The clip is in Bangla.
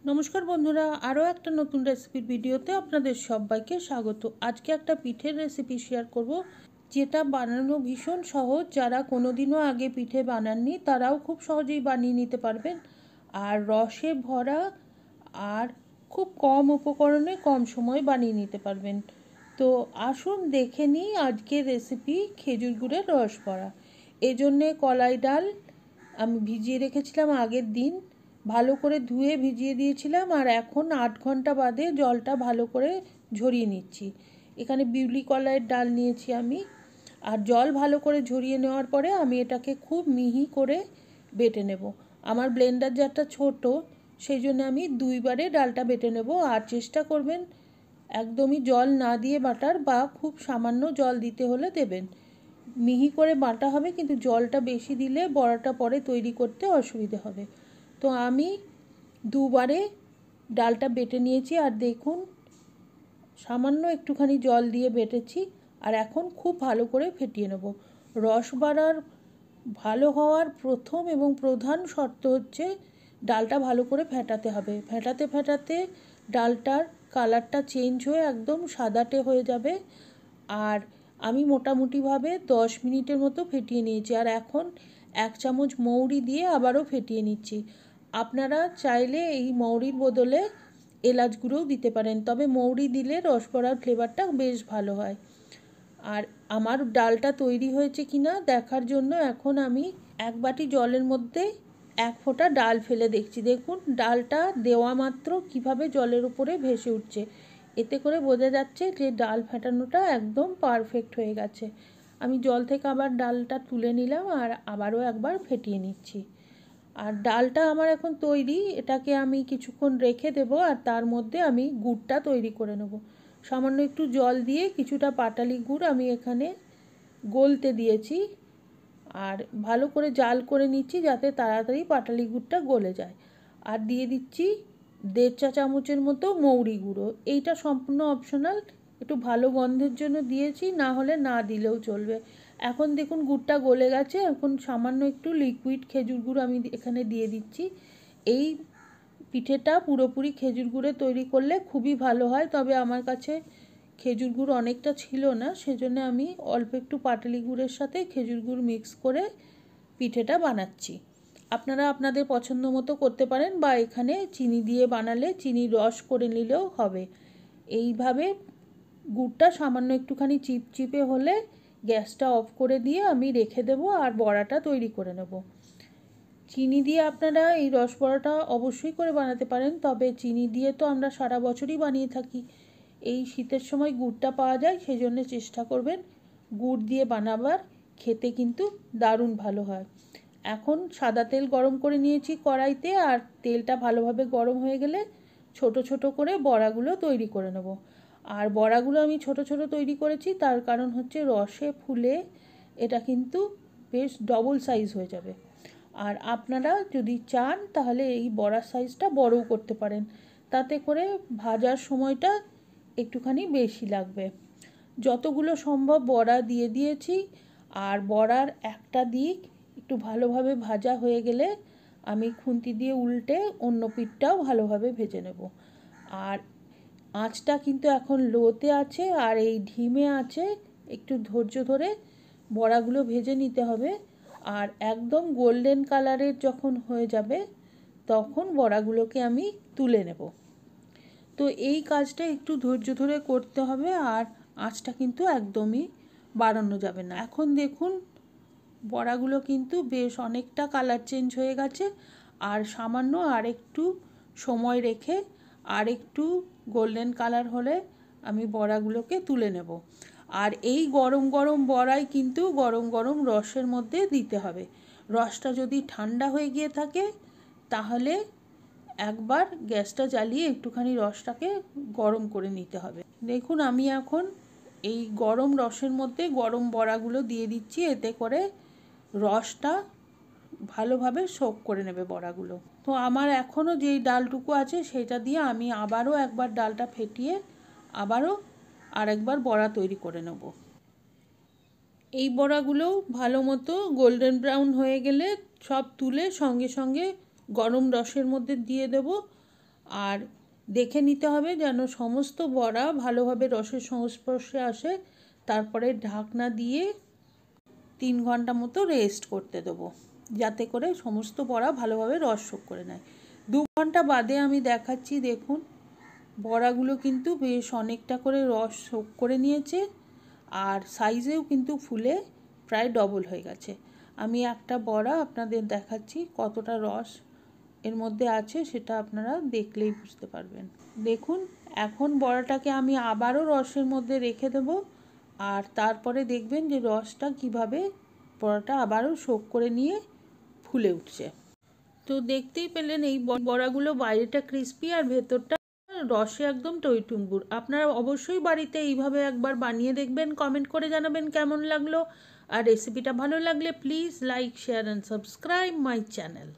নমস্কার বন্ধুরা, আরও একটা নতুন রেসিপির ভিডিওতে আপনাদের সবাইকে স্বাগত। আজকে একটা পিঠের রেসিপি শেয়ার করব, যেটা বানানো ভীষণ সহজ। যারা কোনোদিনও আগে পিঠে বানাননি তারাও খুব সহজেই বানিয়ে নিতে পারবেন। আর রসে ভরা, আর খুব কম উপকরণে কম সময়ে বানিয়ে নিতে পারবেন। তো আসুন দেখে নিই আজকের রেসিপি, খেজুর গুড়ের রস ভরা। এজন্যে কলাই ডাল আমি ভিজিয়ে রেখেছিলাম আগের দিন, ভালো করে ধুয়ে ভিজিয়ে দিয়েছিলাম। আর এখন 8 ঘন্টা বাদে জলটা ভালো করে ঝরিয়ে নিচ্ছি। এখানে বিউলি কলাইয়ের ডাল নিয়েছি আমি। আর জল ভালো করে ঝরিয়ে নেওয়ার পরে আমি এটাকে খুব মিহি করে বেটে নেব। আমার ব্লেন্ডার জারটা ছোট, সেই জন্য আমি 2 বারে ডালটা বেটে নেব। আর চেষ্টা করবেন একদমই জল না দিয়ে বাটার, বা খুব সামান্য জল দিতে হলে দেবেন। মিহি করে বাটা হবে, কিন্তু জলটা বেশি দিলে বড়াটা পরে তৈরি করতে অসুবিধে হবে। তো আমি 2 বারে ডালটা বেটে নিয়েছি। আর দেখুন, সামান্য একটুখানি জল দিয়ে বেটেছি। আর এখন খুব ভালো করে ফেটিয়ে নেব। রস বাড়ার ভালো হওয়ার প্রথম এবং প্রধান শর্ত হচ্ছে ডালটা ভালো করে ফেটাতে হবে। ফেটাতে ফেটাতে ডালটার কালারটা চেঞ্জ হয়ে একদম সাদাটে হয়ে যাবে। আর আমি মোটামুটিভাবে 10 মিনিটের মতো ফেটিয়ে নিয়েছি। আর এখন 1 চামচ মৌরি দিয়ে আবারও ফেটিয়ে নিচ্ছি। আপনারা চাইলে এই মৌরির বদলে এলাচ গুঁড়োও দিতে পারেন, তবে মৌরি দিলে রসবড়ার ফ্লেভারটা বেশ ভালো হয়। আর আমার ডালটা তৈরি হয়েছে কিনা দেখার জন্য এখন আমি 1 বাটি জলের মধ্যে 1 ফোঁটা ডাল ফেলে দেখছি। দেখুন ডালটা দেওয়া মাত্র কিভাবে জলের উপরে ভেসে উঠছে। এতে করে বোঝা যাচ্ছে যে ডাল ফেটানোটা একদম পারফেক্ট হয়ে গেছে। আমি জল থেকে আবার ডালটা তুলে নিলাম আর আবারও একবার ফেটিয়ে নিচ্ছি। আর ডালটা আমার এখন তৈরি, এটাকে আমি কিছুক্ষণ রেখে দেব। আর তার মধ্যে আমি গুড়টা তৈরি করে নেব। সামান্য একটু জল দিয়ে কিছুটা পাটালি গুড় আমি এখানে গলতে দিয়েছি। আর ভালো করে জাল করে নিচ্ছি যাতে তাড়াতাড়ি পাটালি গুড়টা গলে যায়। আর দিয়ে দিচ্ছি 1.5 চা চামচের মতো মৌরি গুঁড়ো। এইটা সম্পূর্ণ অপশনাল, একটু ভালো গন্ধের জন্য দিয়েছি, না হলে না দিলেও চলবে। এখন দেখুন গুড়টা গলে গেছে। এখন সামান্য একটু লিকুইড খেজুর গুড় আমি এখানে দিয়ে দিচ্ছি। এই পিঠেটা পুরোপুরি খেজুর গুড়ে তৈরি করলে খুবই ভালো হয়, তবে আমার কাছে খেজুর গুড় অনেকটা ছিল না, সেজন্য আমি অল্প একটু পাটালি গুড়ের সাথে খেজুর গুড় মিক্স করে পিঠেটা বানাচ্ছি। আপনারা আপনাদের পছন্দ মতো করতে পারেন, বা এখানে চিনি দিয়ে বানালে চিনির রস করে নিলেও হবে। এইভাবে গুড়টা সামান্য একটুখানি চিপচিপে হলে গ্যাসটা অফ করে দিয়ে আমি রেখে দেবো আর বড়াটা তৈরি করে নেব। চিনি দিয়ে আপনারা এই রস বড়াটা অবশ্যই করে বানাতে পারেন, তবে চিনি দিয়ে তো আমরা সারা বছরই বানিয়ে থাকি। এই শীতের সময় গুড়টা পাওয়া যায়, সেই জন্য চেষ্টা করবেন গুড় দিয়ে বানাবার। খেতে কিন্তু দারুণ ভালো হয়। এখন সাদা তেল গরম করে নিয়েছি কড়াইতে। আর তেলটা ভালোভাবে গরম হয়ে গেলে ছোট ছোট করে বড়াগুলো তৈরি করে নেব। আর বড়াগুলো আমি ছোট ছোট তৈরি করেছি, তার কারণ হচ্ছে রসে ফুলে এটা কিন্তু বেশ ডবল সাইজ হয়ে যাবে। আর আপনারা যদি চান তাহলে এই বড়ার সাইজটা বড়ও করতে পারেন, তাতে করে ভাজার সময়টা একটুখানি বেশি লাগবে। যতগুলো সম্ভব বড়া দিয়ে দিয়েছি। আর বড়ার একটা দিক একটু ভালোভাবে ভাজা হয়ে গেলে আমি খুন্তি দিয়ে উল্টে অন্য পিঠটাও ভালোভাবে ভেজে নেব। আর আঁচটা কিন্তু এখন লোতে আছে, আর এই ঢিমে আছে। একটু ধৈর্য ধরে বড়াগুলো ভেজে নিতে হবে। আর একদম গোল্ডেন কালারের যখন হয়ে যাবে তখন বড়াগুলোকে আমি তুলে নেব। তো এই কাজটা একটু ধৈর্য ধরে করতে হবে। আর আঁচটা কিন্তু একদমই বাড়ানো যাবে না। এখন দেখুন বড়াগুলো কিন্তু বেশ অনেকটা কালার চেঞ্জ হয়ে গেছে। আর সামান্য আর একটু সময় রেখে আর একটু গোল্ডেন কালার হলে আমি বড়াগুলোকে তুলে নেব। আর এই গরম গরম বড়াই কিন্তু গরম গরম রসের মধ্যে দিতে হবে। রসটা যদি ঠান্ডা হয়ে গিয়ে থাকে তাহলে একবার গ্যাসটা জ্বালিয়ে একটুখানি রসটাকে গরম করে নিতে হবে। দেখুন আমি এখন এই গরম রসের মধ্যে গরম বড়াগুলো দিয়ে দিচ্ছি, এতে করে রসটা ভালোভাবে সোক করে নেবে বড়াগুলো। তো আমার এখনও যেই ডালটুকু আছে সেটা দিয়ে আমি আবারও একবার ডালটা ফেটিয়ে আবারও আরেকবার বড়া তৈরি করে নেব। এই বড়াগুলো ভালো মতো গোল্ডেন ব্রাউন হয়ে গেলে সব তুলে সঙ্গে সঙ্গে গরম রসের মধ্যে দিয়ে দেব। আর দেখে নিতে হবে যেন সমস্ত বড়া ভালোভাবে রসের সংস্পর্শে আসে। তারপরে ঢাকনা দিয়ে 3 ঘন্টা মতো রেস্ট করতে দেবো, যাতে করে সমস্ত বড়া ভালোভাবে রস শোক করে নেয়। 2 ঘন্টা বাদে আমি দেখাচ্ছি, দেখুন বড়াগুলো কিন্তু বেশ অনেকটা করে রস শোক করে নিয়েছে, আর সাইজেও কিন্তু ফুলে প্রায় ডবল হয়ে গেছে। আমি একটা বড়া আপনাদের দেখাচ্ছি কতটা রস এর মধ্যে আছে, সেটা আপনারা দেখলেই বুঝতে পারবেন। দেখুন এখন বড়াটাকে আমি আবারও রসের মধ্যে রেখে দেব, আর তারপরে দেখবেন যে রসটা কিভাবে বড়াটা আবারও শোক করে নিয়ে ফুলে উঠছে। তো দেখতেই পেলেন এই বড়াগুলো বাইরেটা ক্রিস্পি আর ভেতরটা রসে একদম টইটুম্বুর। আপনারা অবশ্যই বাড়িতে এইভাবে একবার বানিয়ে দেখবেন, কমেন্ট করে জানাবেন কেমন লাগলো। আর রেসিপিটা ভালো লাগলে please like, share and subscribe my channel.